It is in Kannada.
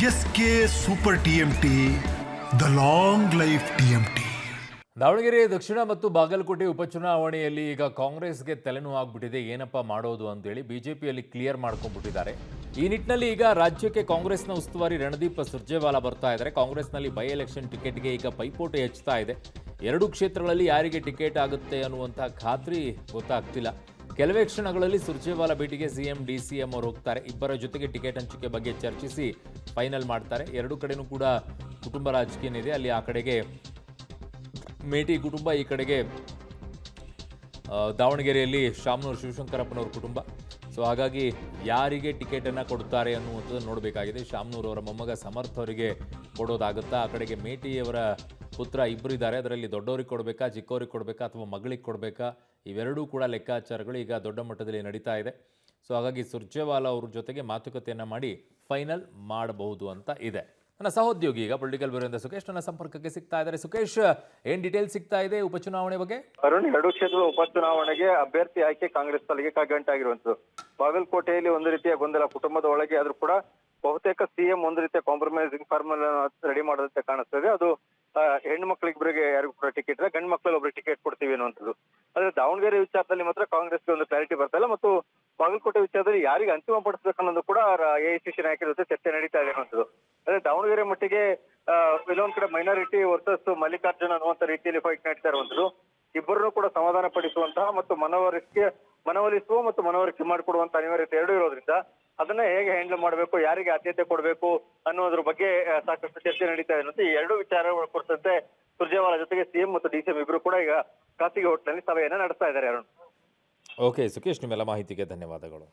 S K super TMT, the long life TMT. Davanagere ದಕ್ಷಿಣ ಮತ್ತು ಬಾಗಲಕೋಟೆ ಉಪಚುನಾವಣೆಯಲ್ಲಿ ಈಗ ಕಾಂಗ್ರೆಸ್ಗೆ ತಲೆನೋವು ಆಗ್ಬಿಟ್ಟಿದೆ. ಏನಪ್ಪ ಮಾಡೋದು ಅಂತೇಳಿ ಬಿಜೆಪಿಯಲ್ಲಿ ಕ್ಲಿಯರ್ ಮಾಡ್ಕೊಂಡ್ಬಿಟ್ಟಿದ್ದಾರೆ. ಈ ನಿಟ್ಟಿನಲ್ಲಿ ಈಗ ರಾಜ್ಯಕ್ಕೆ ಕಾಂಗ್ರೆಸ್ನ ಉಸ್ತುವಾರಿ ರಣದೀಪ್ ಸುರ್ಜೇವಾಲಾ ಬರ್ತಾ ಇದ್ದಾರೆ. ಕಾಂಗ್ರೆಸ್ನಲ್ಲಿ ಬೈ ಎಲೆಕ್ಷನ್ ಟಿಕೆಟ್ಗೆ ಈಗ ಪೈಪೋಟಿ ಹೆಚ್ಚುತ್ತಾ ಇದೆ. ಎರಡು ಕ್ಷೇತ್ರಗಳಲ್ಲಿ ಯಾರಿಗೆ ಟಿಕೆಟ್ ಆಗುತ್ತೆ ಅನ್ನುವಂಥ ಖಾತ್ರಿ ಗೊತ್ತಾಗ್ತಿಲ್ಲ. ಕೆಲವೇ ಕ್ಷಣಗಳಲ್ಲಿ ಸುರ್ಜೇವಾಲಾ ಭೇಟಿಗೆ ಸಿಎಂ ಡಿಸಿಎಂ ಅವರು ಹೋಗ್ತಾರೆ. ಇಬ್ಬರ ಜೊತೆಗೆ ಟಿಕೆಟ್ ಹಂಚಿಕೆ ಬಗ್ಗೆ ಚರ್ಚಿಸಿ ಫೈನಲ್ ಮಾಡ್ತಾರೆ. ಎರಡು ಕಡೆನೂ ಕೂಡ ಕುಟುಂಬ ರಾಜಕೀಯ ಇದೆ. ಅಲ್ಲಿ ಆ ಕಡೆಗೆ ಮೇಟಿ ಕುಟುಂಬ, ಈ ಕಡೆಗೆ ದಾವಣಗೆರೆಯಲ್ಲಿ ಶಾಮನೂರು ಶಿವಶಂಕರಪ್ಪನವ್ರ ಕುಟುಂಬ. ಸೊ ಹಾಗಾಗಿ ಯಾರಿಗೆ ಟಿಕೆಟನ್ನು ಕೊಡ್ತಾರೆ ಅನ್ನುವಂಥದ್ದು ನೋಡಬೇಕಾಗಿದೆ. ಶಾಮನೂರು ಅವರ ಮೊಮ್ಮಗ ಸಮರ್ಥ ಅವರಿಗೆ ಕೊಡೋದಾಗುತ್ತಾ, ಆ ಕಡೆಗೆ ಮೇಟಿಯವರ ಪುತ್ರ ಇಬ್ಬರು ಇದ್ದಾರೆ, ಅದರಲ್ಲಿ ದೊಡ್ಡವ್ರಿಗೆ ಕೊಡಬೇಕಾ, ಚಿಕ್ಕವ್ರಿಗೆ ಕೊಡಬೇಕಾ, ಅಥವಾ ಮಗಳಿಗೆ ಕೊಡಬೇಕಾ, ಇವೆರಡೂ ಕೂಡ ಲೆಕ್ಕಾಚಾರಗಳು ಈಗ ದೊಡ್ಡ ಮಟ್ಟದಲ್ಲಿ ನಡೀತಾ ಇದೆ. ಸೊ ಹಾಗಾಗಿ ಸುರ್ಜೇವಾಲಾ ಅವ್ರ ಜೊತೆಗೆ ಮಾತುಕತೆಯನ್ನು ಮಾಡಿ ಫೈನಲ್ ಮಾಡಬಹುದು ಅಂತ ಇದೆ. ನನ್ನ ಸಹೋದ್ಯೋಗಿ ಈಗ ಪೊಲಿಟಿಕಲ್ ಬ್ಯೂರೋದಿಂದ ಸುಖೇಶ್ ನನ್ನ ಸಂಪರ್ಕಕ್ಕೆ ಸಿಗ್ತಾ ಇದ್ದಾರೆ. ಸುಖೇಶ್, ಏನ್ ಡೀಟೇಲ್ ಸಿಗ್ತಾ ಇದೆ ಉಪಚುನಾವಣೆ ಬಗ್ಗೆ? ಅರುಣ್, ಎರಡು ಕ್ಷೇತ್ರದ ಉಪಚುನಾವಣೆಗೆ ಅಭ್ಯರ್ಥಿ ಆಯ್ಕೆ ಕಾಂಗ್ರೆಸ್ ಪಾಲಿಗೆ ಕಗ್ಗಂಟಾಗಿರುವಂತದ್ದು. ಬಾಗಲಕೋಟೆಯಲ್ಲಿ ಒಂದು ರೀತಿಯ ಗೊಂದಲ ಕುಟುಂಬದ ಒಳಗೆ ಆದ್ರೂ ಕೂಡ ಬಹುತೇಕ ಸಿಎಂ ಒಂದು ರೀತಿಯ ಕಾಂಪ್ರಮೈಸಿಂಗ್ ಫಾರ್ಮುಲಾ ರೆಡಿ ಮಾಡೋದಂತೆ ಕಾಣಿಸ್ತದೆ. ಅದು ಹೆಣ್ಣು ಮಕ್ಕಳಿಬ್ಬರಿಗೆ ಯಾರಿಗೂ ಕೂಡ ಟಿಕೆಟ್ ಇಲ್ಲ, ಗಂಡು ಮಕ್ಕಳಲ್ಲಿ ಒಬ್ಬರಿಗೆ ಟಿಕೆಟ್ ಕೊಡ್ತೀವಿ ಅನ್ನುವಂಥದ್ದು. ಆದ್ರೆ ದಾವಣಗೆರೆ ವಿಚಾರದಲ್ಲಿ ಮಾತ್ರ ಕಾಂಗ್ರೆಸ್ಗೆ ಒಂದು ಕ್ಲಾರಿಟಿ ಬರ್ತಾ ಇಲ್ಲ, ಮತ್ತು ಬಾಗಲಕೋಟೆ ವಿಚಾರದಲ್ಲಿ ಯಾರಿಗೆ ಅಂತಿಮ ಪಡಿಸಬೇಕು ಅನ್ನೋದು ಕೂಡ ಎಐಸಿಸಿ ನಾಯಕರ ಜೊತೆ ಚರ್ಚೆ ನಡೀತಾ ಇದೆ ಅನ್ನುವಂಥದ್ದು. ಅದೇ ದಾವಣಗೆರೆ ಮಟ್ಟಿಗೆ ಇನ್ನೊಂದ್ ಕಡೆ ಮೈನಾರಿಟಿ ವರ್ಸಸ್ ಮಲ್ಲಿಕಾರ್ಜುನ್ ಅನ್ನುವಂತ ರೀತಿಯಲ್ಲಿ ಫೈಟ್ ನಡೀತಾ ಇರುವಂತದ್ದು. ಇಬ್ಬರನ್ನು ಕೂಡ ಸಮಾಧಾನ ಪಡಿಸುವಂತಹ ಮತ್ತು ಮನವೊಲಿಸುವ ಮತ್ತು ಮನವರಿಕೆ ಮಾಡಿಕೊಡುವಂತ ಅನಿವಾರ್ಯತೆ ಎರಡೂ ಇರೋದ್ರಿಂದ ಅದನ್ನ ಹೇಗೆ ಹ್ಯಾಂಡಲ್ ಮಾಡಬೇಕು, ಯಾರಿಗೆ ಆದ್ಯತೆ ಕೊಡಬೇಕು ಅನ್ನೋದ್ರ ಬಗ್ಗೆ ಸಾಕಷ್ಟು ಚರ್ಚೆ ನಡೀತಾ ಇದೆ. ಈ ಎರಡು ವಿಚಾರಗಳ ಕುರಿತಂತೆ ಸುರ್ಜೇವಾಲಾ ಜೊತೆಗೆ ಸಿಎಂ ಮತ್ತು ಡಿಸಿಎಂ ಇಬ್ಬರು ಕೂಡ ಈಗ ಖಾಸಗಿ ಹೋಟ್ಲಲ್ಲಿ ಸಭೆಯನ್ನ ನಡೆಸ್ತಾ ಇದ್ದಾರೆ. ಅರುಣ್, ಓಕೆ ಸುಖೇಶ್, ನಿಮ್ಮೆಲ್ಲ ಮಾಹಿತಿಗೆ ಧನ್ಯವಾದಗಳು.